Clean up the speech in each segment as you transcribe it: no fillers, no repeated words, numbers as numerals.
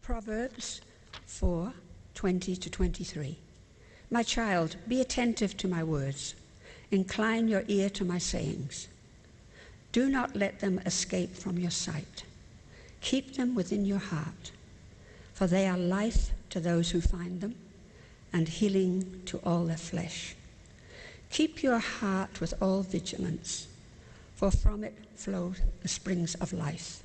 Proverbs 4:20-23. My child, be attentive to my words. Incline your ear to my sayings. Do not let them escape from your sight. Keep them within your heart, for they are life to those who find them, and healing to all their flesh. Keep your heart with all vigilance, for from it flow the springs of life.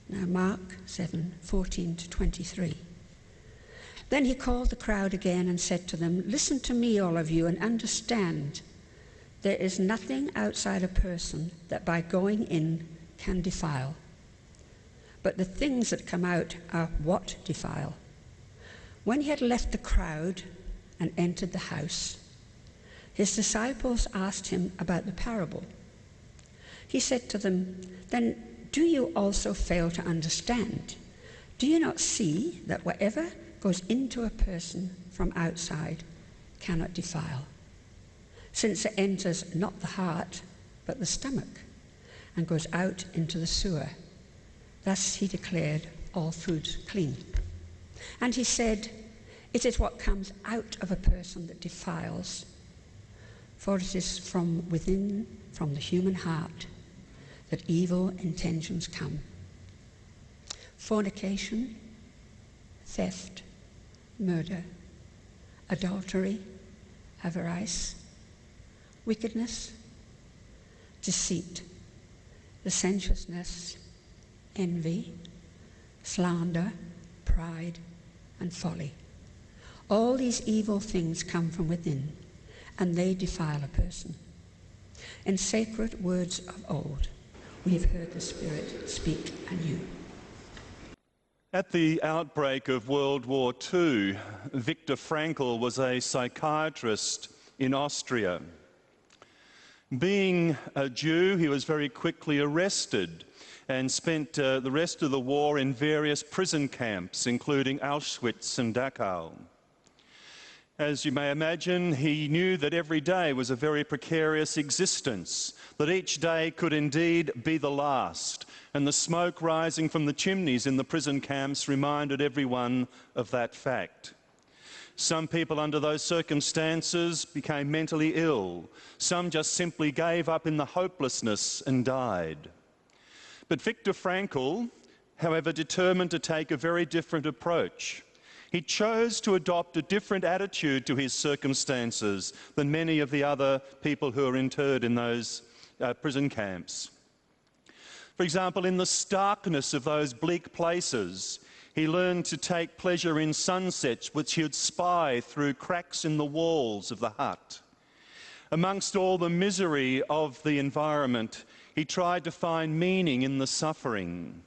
Now Mark 7:14-23. Then he called the crowd again and said to them, listen to me, all of you, and understand. There is nothing outside a person that by going in can defile. But the things that come out are what defile. When he had left the crowd and entered the house, his disciples asked him about the parable. He said to them, then do you also fail to understand? Do you not see that whatever goes into a person from outside cannot defile, since it enters not the heart, but the stomach, and goes out into the sewer? Thus he declared all foods clean. And he said, it is what comes out of a person that defiles, for it is from within, from the human heart, that evil intentions come. Fornication, theft, murder, adultery, avarice, wickedness, deceit, licentiousness, envy, slander, pride, and folly. All these evil things come from within, and they defile a person. In sacred words of old, we have heard the Spirit speak anew. At the outbreak of World War II, Viktor Frankl was a psychiatrist in Austria. Being a Jew, he was very quickly arrested and spent the rest of the war in various prison camps, including Auschwitz and Dachau. As you may imagine, he knew that every day was a very precarious existence, that each day could indeed be the last, and the smoke rising from the chimneys in the prison camps reminded everyone of that fact. Some people under those circumstances became mentally ill. Some just simply gave up in the hopelessness and died. But Viktor Frankl, however, determined to take a very different approach. He chose to adopt a different attitude to his circumstances than many of the other people who are interred in those prison camps. For example, in the starkness of those bleak places, he learned to take pleasure in sunsets which he would spy through cracks in the walls of the hut. Amongst all the misery of the environment, he tried to find meaning in the suffering.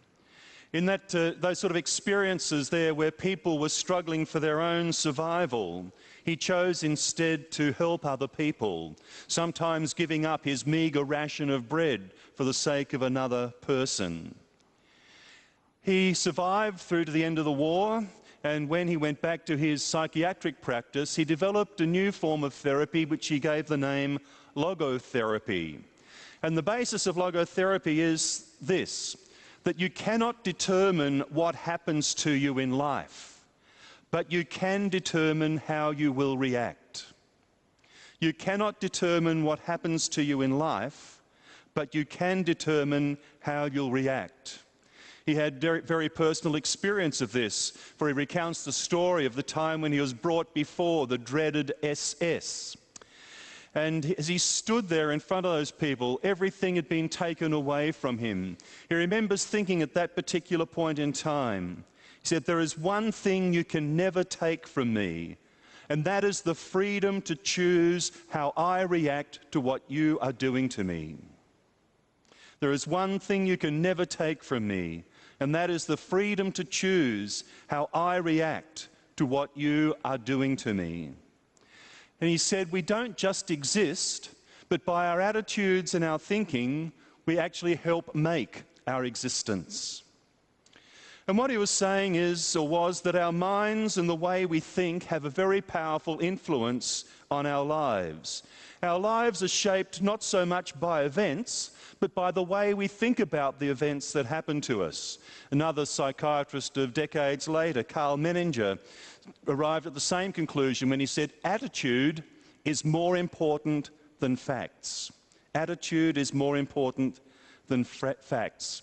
In that, those sort of experiences there where people were struggling for their own survival, he chose instead to help other people, sometimes giving up his meagre ration of bread for the sake of another person. He survived through to the end of the war, and when he went back to his psychiatric practice, he developed a new form of therapy which he gave the name logotherapy. And the basis of logotherapy is this: that you cannot determine what happens to you in life, but you can determine how you will react. You cannot determine what happens to you in life, but you can determine how you'll react. He had very personal experience of this, for he recounts the story of the time when he was brought before the dreaded SS. And as he stood there in front of those people, everything had been taken away from him. He remembers thinking at that particular point in time, he said, there is one thing you can never take from me, and that is the freedom to choose how I react to what you are doing to me. There is one thing you can never take from me, and that is the freedom to choose how I react to what you are doing to me. And he said, we don't just exist, but by our attitudes and our thinking, we actually help make our existence. And what he was saying was that our minds and the way we think have a very powerful influence on our lives. Our lives are shaped not so much by events, but by the way we think about the events that happen to us. Another psychiatrist of decades later, Carl Menninger, arrived at the same conclusion when he said, attitude is more important than facts. Attitude is more important than facts.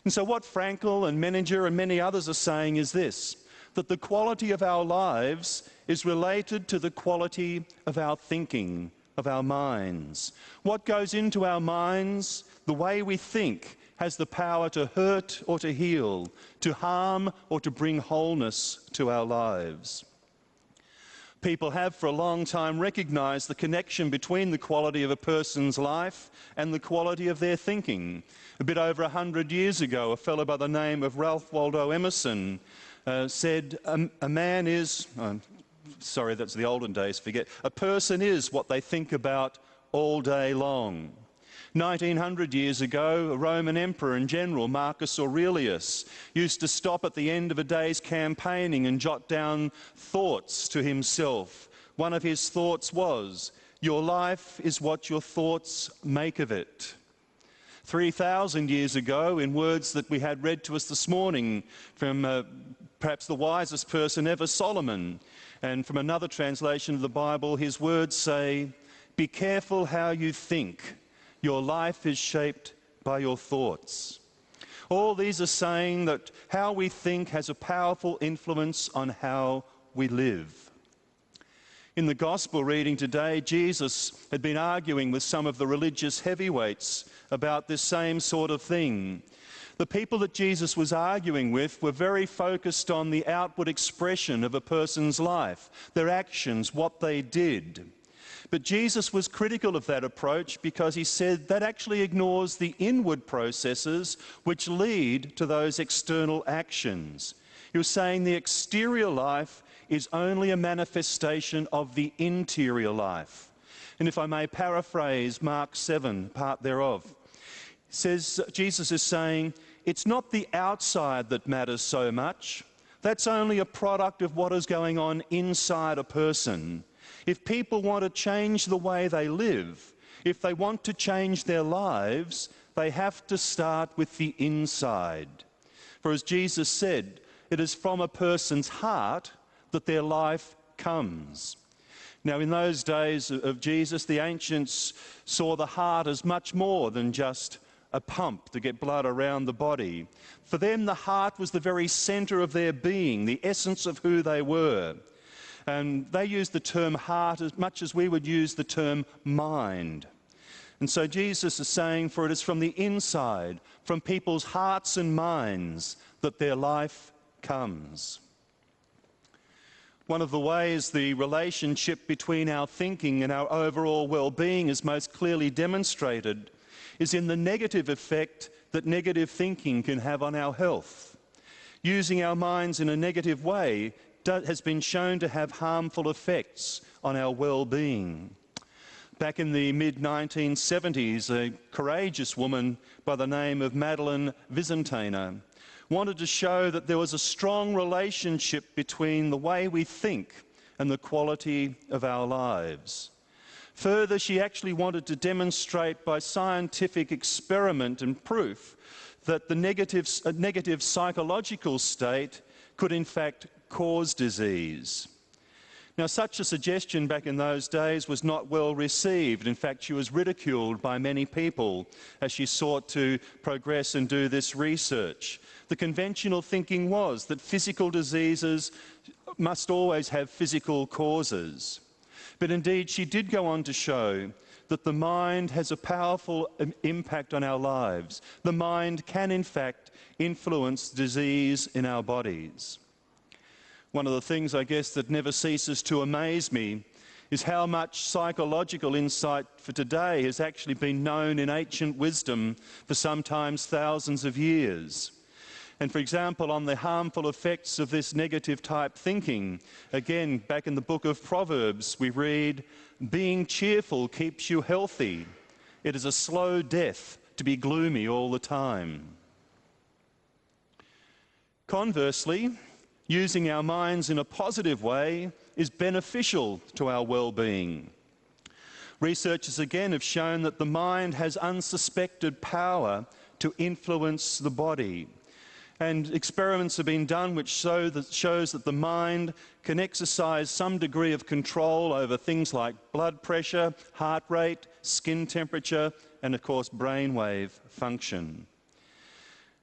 And so what Frankl and Menninger and many others are saying is this, that the quality of our lives is related to the quality of our thinking, of our minds. What goes into our minds, the way we think, has the power to hurt or to heal, to harm or to bring wholeness to our lives. People have for a long time recognized the connection between the quality of a person's life and the quality of their thinking. A bit over 100 years ago, a fellow by the name of Ralph Waldo Emerson said, a man is, sorry, that's the olden days, forget, a person is what they think about all day long. 1900 years ago, a Roman emperor and general, Marcus Aurelius, used to stop at the end of a day's campaigning and jot down thoughts to himself. One of his thoughts was, your life is what your thoughts make of it. 3,000 years ago, in words that we had read to us this morning from perhaps the wisest person ever, Solomon, and from another translation of the Bible, his words say, be careful how you think. Your life is shaped by your thoughts. All these are saying that how we think has a powerful influence on how we live. In the gospel reading today, Jesus had been arguing with some of the religious heavyweights about this same sort of thing. The people that Jesus was arguing with were very focused on the outward expression of a person's life, their actions, what they did. But Jesus was critical of that approach because he said that actually ignores the inward processes which lead to those external actions. He was saying the exterior life is only a manifestation of the interior life. And if I may paraphrase Mark 7, part thereof, says Jesus is saying, it's not the outside that matters so much. That's only a product of what is going on inside a person. If people want to change the way they live, if they want to change their lives, they have to start with the inside. For as Jesus said, it is from a person's heart that their life comes. Now, in those days of Jesus, the ancients saw the heart as much more than just a pump to get blood around the body. For them, the heart was the very center of their being, the essence of who they were. And they used the term heart as much as we would use the term mind. And so Jesus is saying, for it is from the inside, from people's hearts and minds, that their life comes. One of the ways the relationship between our thinking and our overall well-being is most clearly demonstrated is in the negative effect that negative thinking can have on our health. Using our minds in a negative way has been shown to have harmful effects on our well-being. Back in the mid-1970s, a courageous woman by the name of Madeline Visintina wanted to show that there was a strong relationship between the way we think and the quality of our lives. Further, she actually wanted to demonstrate by scientific experiment and proof that the negative psychological state could in fact cause disease. Now, such a suggestion back in those days was not well received. In fact, she was ridiculed by many people as she sought to progress and do this research. The conventional thinking was that physical diseases must always have physical causes. But indeed, she did go on to show that the mind has a powerful impact on our lives. The mind can, in fact, influence disease in our bodies. One of the things, I guess, that never ceases to amaze me is how much psychological insight for today has actually been known in ancient wisdom for sometimes thousands of years. And for example, on the harmful effects of this negative type thinking, again, back in the book of Proverbs, we read, being cheerful keeps you healthy. It is a slow death to be gloomy all the time. Conversely, using our minds in a positive way is beneficial to our well-being. Researchers again have shown that the mind has unsuspected power to influence the body. And experiments have been done which shows that the mind can exercise some degree of control over things like blood pressure, heart rate, skin temperature, and of course brainwave function.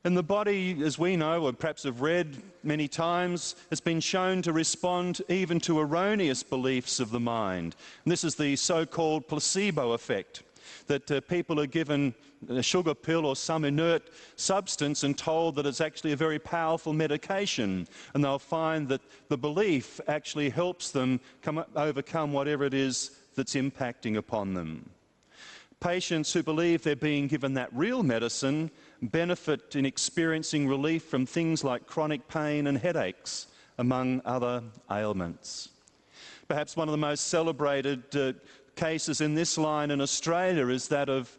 And the body, as we know, or perhaps have read many times, has been shown to respond even to erroneous beliefs of the mind. And this is the so-called placebo effect, that people are given a sugar pill or some inert substance and told that it's actually a very powerful medication, and they'll find that the belief actually helps them overcome whatever it is that's impacting upon them. Patients who believe they're being given that real medicine benefit in experiencing relief from things like chronic pain and headaches, among other ailments. Perhaps one of the most celebrated cases in this line in Australia is that of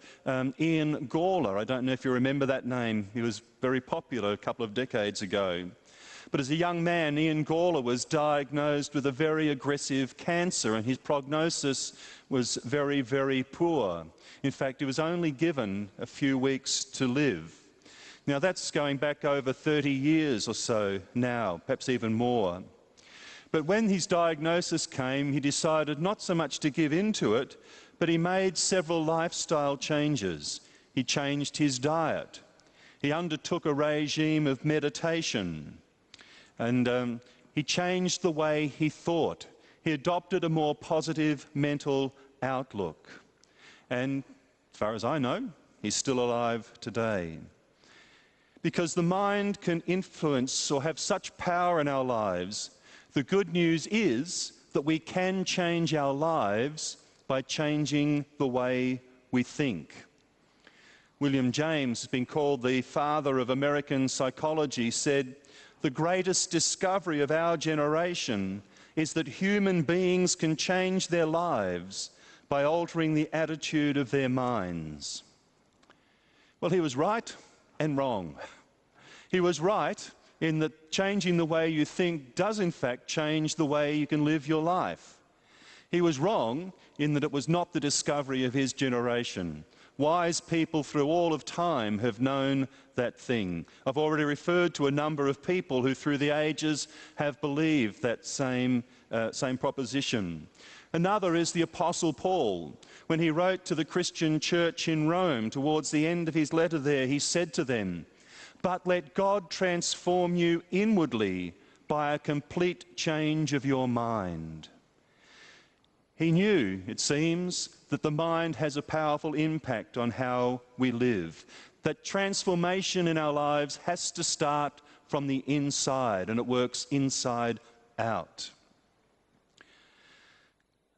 Ian Gawler. I don't know if you remember that name. He was very popular a couple of decades ago. But as a young man, Ian Gawler was diagnosed with a very aggressive cancer, and his prognosis was very, very poor. In fact, he was only given a few weeks to live. Now, that's going back over 30 years or so now, perhaps even more. But when his diagnosis came, he decided not so much to give in to it, but he made several lifestyle changes. He changed his diet. He undertook a regime of meditation. And he changed the way he thought. He adopted a more positive mental outlook. And as far as I know, he's still alive today. Because the mind can influence or have such power in our lives, the good news is that we can change our lives by changing the way we think. William James has been called the father of American psychology, said, "The greatest discovery of our generation is that human beings can change their lives by altering the attitude of their minds." Well, he was right and wrong. He was right in that changing the way you think does in fact change the way you can live your life. He was wrong in that it was not the discovery of his generation. Wise people through all of time have known that thing. I've already referred to a number of people who through the ages have believed that same proposition. Another is the Apostle Paul. When he wrote to the Christian church in Rome, towards the end of his letter there, he said to them, "But let God transform you inwardly by a complete change of your mind." He knew, it seems, that the mind has a powerful impact on how we live, that transformation in our lives has to start from the inside, and it works inside out.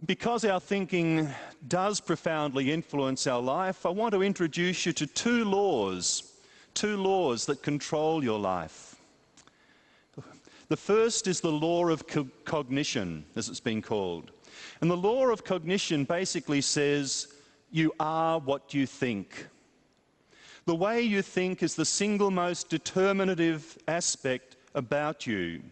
Because our thinking does profoundly influence our life, I want to introduce you to two laws that control your life. The first is the law of cognition, as it's been called. And the law of cognition basically says, you are what you think. The way you think is the single most determinative aspect about you.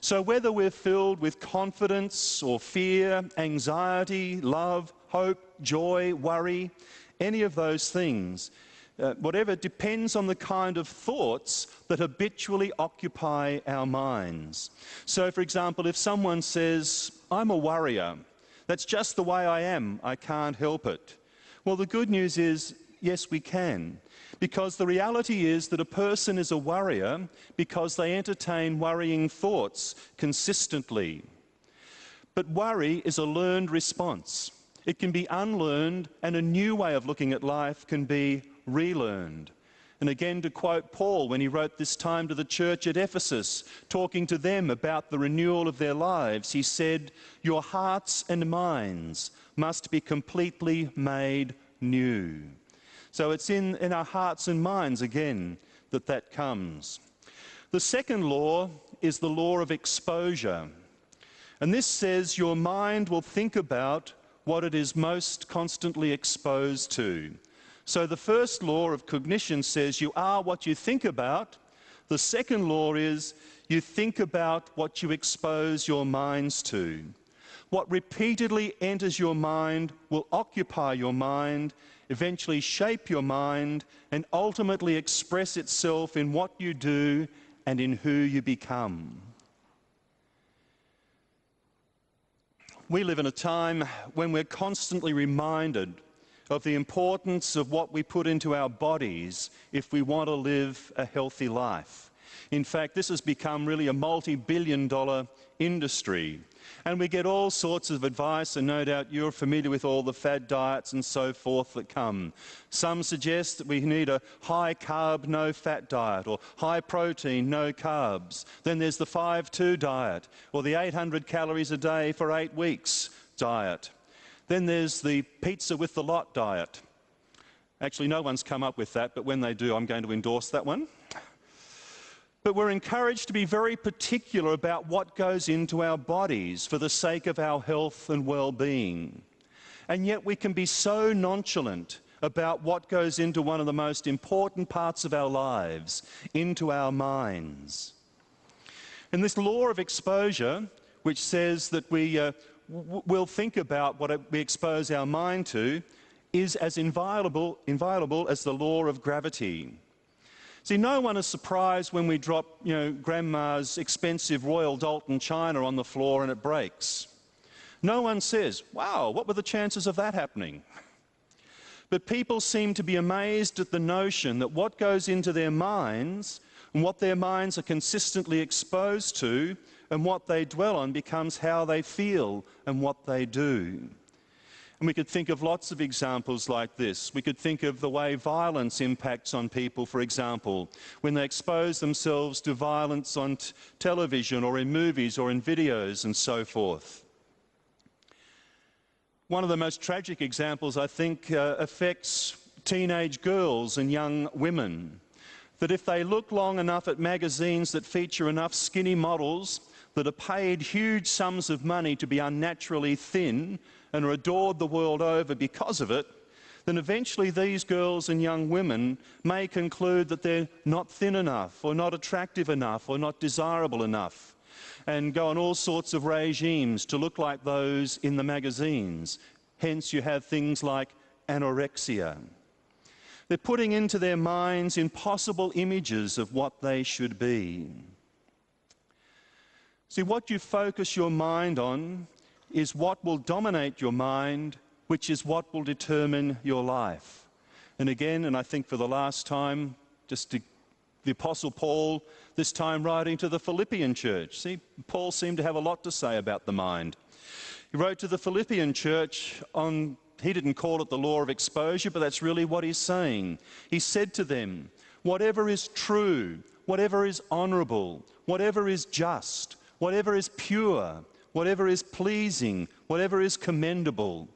So whether we're filled with confidence or fear, anxiety, love, hope, joy, worry, any of those things, whatever depends on the kind of thoughts that habitually occupy our minds. So, for example, if someone says, "I'm a worrier, that's just the way I am, I can't help it." Well, the good news is, yes, we can. Because the reality is that a person is a worrier because they entertain worrying thoughts consistently. But worry is a learned response. It can be unlearned, and a new way of looking at life can be relearned. And again, to quote Paul when he wrote this time to the church at Ephesus, talking to them about the renewal of their lives, he said, "Your hearts and minds must be completely made new." So it's in our hearts and minds, again, that comes. The second law is the law of exposure. And this says your mind will think about what it is most constantly exposed to. So the first law of cognition says you are what you think about. The second law is you think about what you expose your minds to. What repeatedly enters your mind will occupy your mind, eventually shape your mind, and ultimately express itself in what you do and in who you become. We live in a time when we're constantly reminded of the importance of what we put into our bodies if we want to live a healthy life. In fact, this has become really a multi-billion-dollar industry. And we get all sorts of advice, and no doubt you're familiar with all the fad diets and so forth that come. Some suggest that we need a high-carb, no-fat diet, or high-protein, no carbs. Then there's the 5-2 diet, or the 800 calories a day for 8 weeks diet. Then there's the pizza with the lot diet. Actually, no one's come up with that, but when they do, I'm going to endorse that one. But we're encouraged to be very particular about what goes into our bodies for the sake of our health and well-being. And yet we can be so nonchalant about what goes into one of the most important parts of our lives, into our minds. And this law of exposure, which says that we'll think about what we expose our mind to, is as inviolable as the law of gravity. See, no one is surprised when we drop, Grandma's expensive Royal Doulton china on the floor and it breaks. No one says, wow, what were the chances of that happening? But people seem to be amazed at the notion that what goes into their minds and what their minds are consistently exposed to and what they dwell on becomes how they feel and what they do. And we could think of lots of examples like this. We could think of the way violence impacts on people, for example, when they expose themselves to violence on television or in movies or in videos and so forth. One of the most tragic examples, I think, affects teenage girls and young women. That if they look long enough at magazines that feature enough skinny models that are paid huge sums of money to be unnaturally thin and are adored the world over because of it, then eventually these girls and young women may conclude that they're not thin enough or not attractive enough or not desirable enough, and go on all sorts of regimes to look like those in the magazines. Hence you have things like anorexia. They're putting into their minds impossible images of what they should be. See, what you focus your mind on is what will dominate your mind, which is what will determine your life. And again, and I think for the last time, the Apostle Paul, this time writing to the Philippian church. See, Paul seemed to have a lot to say about the mind. He wrote to the Philippian church he didn't call it the law of exposure, but that's really what he's saying. He said to them, whatever is true, whatever is honourable, whatever is just, whatever is pure, whatever is pleasing, whatever is commendable,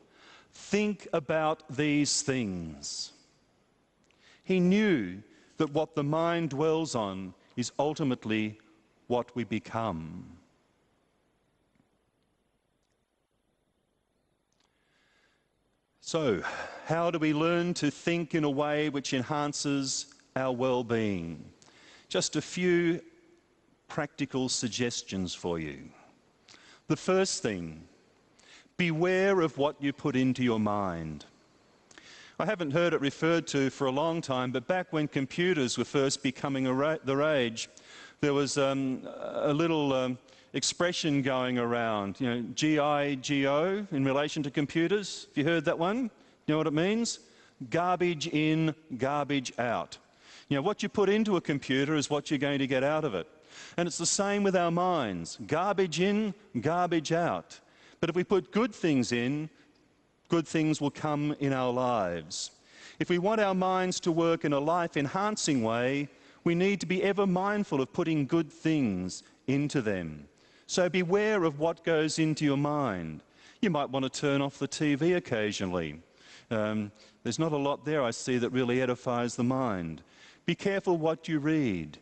think about these things. He knew that what the mind dwells on is ultimately what we become. So, how do we learn to think in a way which enhances our well-being? Just a few practical suggestions for you. The first thing, beware of what you put into your mind. I haven't heard it referred to for a long time, but back when computers were first becoming the rage, there was a little expression going around, G-I-G-O in relation to computers. Have you heard that one? You know what it means? Garbage in, garbage out. What you put into a computer is what you're going to get out of it. And it's the same with our minds. Garbage in, garbage out. But if we put good things in, good things will come in our lives. If we want our minds to work in a life-enhancing way, we need to be ever mindful of putting good things into them. So beware of what goes into your mind. You might want to turn off the TV occasionally. There's not a lot there I see that really edifies the mind. Be careful what you read.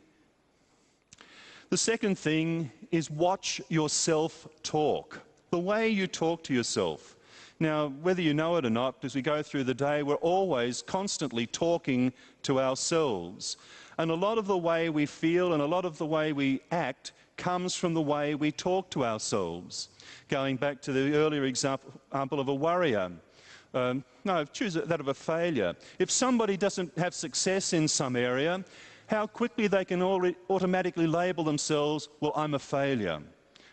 The second thing is watch yourself talk. The way you talk to yourself. Now, whether you know it or not, as we go through the day, we're always constantly talking to ourselves. And a lot of the way we feel and a lot of the way we act comes from the way we talk to ourselves. Going back to the earlier example of a worrier. Choose that of a failure. If somebody doesn't have success in some area, how quickly they can automatically label themselves, well, I'm a failure.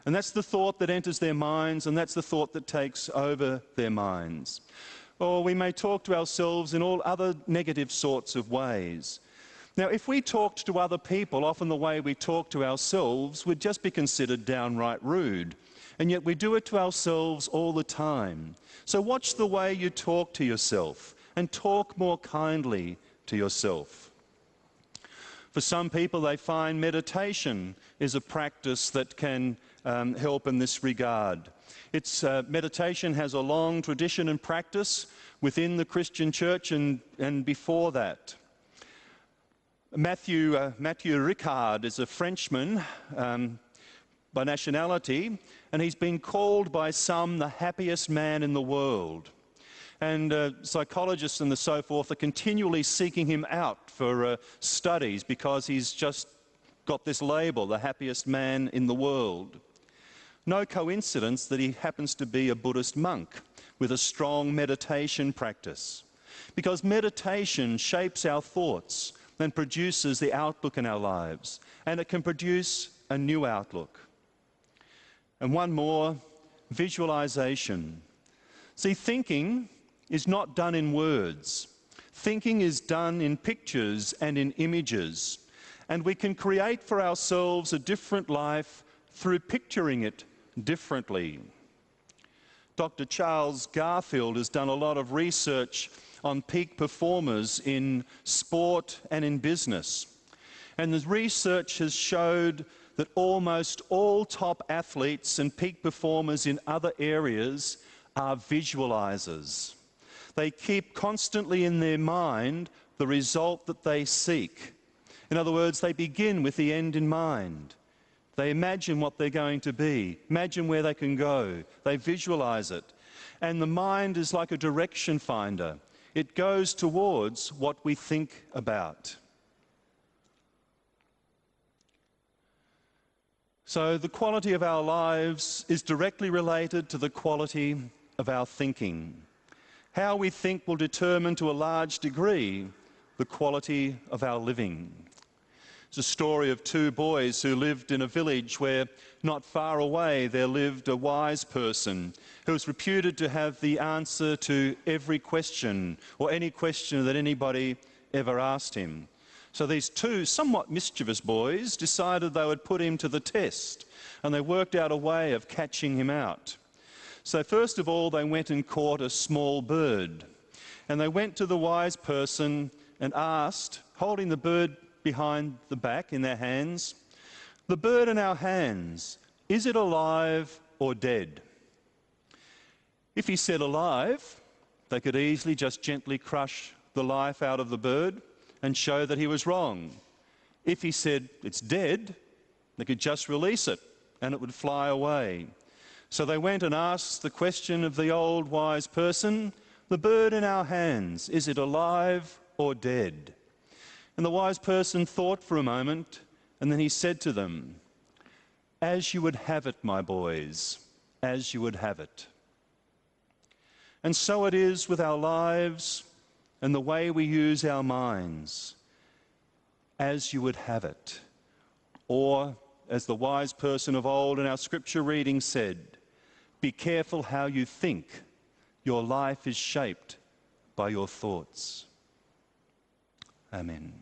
And that's the thought that enters their minds, and that's the thought that takes over their minds. Or we may talk to ourselves in all other negative sorts of ways. Now, if we talked to other people, often the way we talk to ourselves would just be considered downright rude. And yet we do it to ourselves all the time. So watch the way you talk to yourself and talk more kindly to yourself. For some people, they find meditation is a practice that can help in this regard. Meditation has a long tradition and practice within the Christian church and before that. Matthew Ricard is a Frenchman by nationality, and he's been called by some the happiest man in the world. And psychologists and so forth are continually seeking him out for studies because he's just got this label, the happiest man in the world. No coincidence that he happens to be a Buddhist monk with a strong meditation practice. Because meditation shapes our thoughts and produces the outlook in our lives. And it can produce a new outlook. And one more, visualization. See, thinking is not done in words. Thinking is done in pictures and in images. And we can create for ourselves a different life through picturing it differently. Dr. Charles Garfield has done a lot of research on peak performers in sport and in business. And the research has showed that almost all top athletes and peak performers in other areas are visualizers. They keep constantly in their mind the result that they seek. In other words, they begin with the end in mind. They imagine what they're going to be, imagine where they can go. They visualize it. And the mind is like a direction finder. It goes towards what we think about. So the quality of our lives is directly related to the quality of our thinking. How we think will determine to a large degree the quality of our living. It's a story of two boys who lived in a village where not far away there lived a wise person who was reputed to have the answer to every question or any question that anybody ever asked him. So these two somewhat mischievous boys decided they would put him to the test, and they worked out a way of catching him out. So first of all, they went and caught a small bird, and they went to the wise person and asked, holding the bird behind the back in their hands, "The bird in our hands, is it alive or dead?" If he said alive, they could easily just gently crush the life out of the bird and show that he was wrong. If he said it's dead, they could just release it and it would fly away. So they went and asked the question of the old wise person, "The bird in our hands, is it alive or dead?" And the wise person thought for a moment, and then he said to them, "As you would have it, my boys, as you would have it." And so it is with our lives and the way we use our minds, as you would have it. Or, as the wise person of old in our scripture reading said, "Be careful how you think. Your life is shaped by your thoughts." Amen.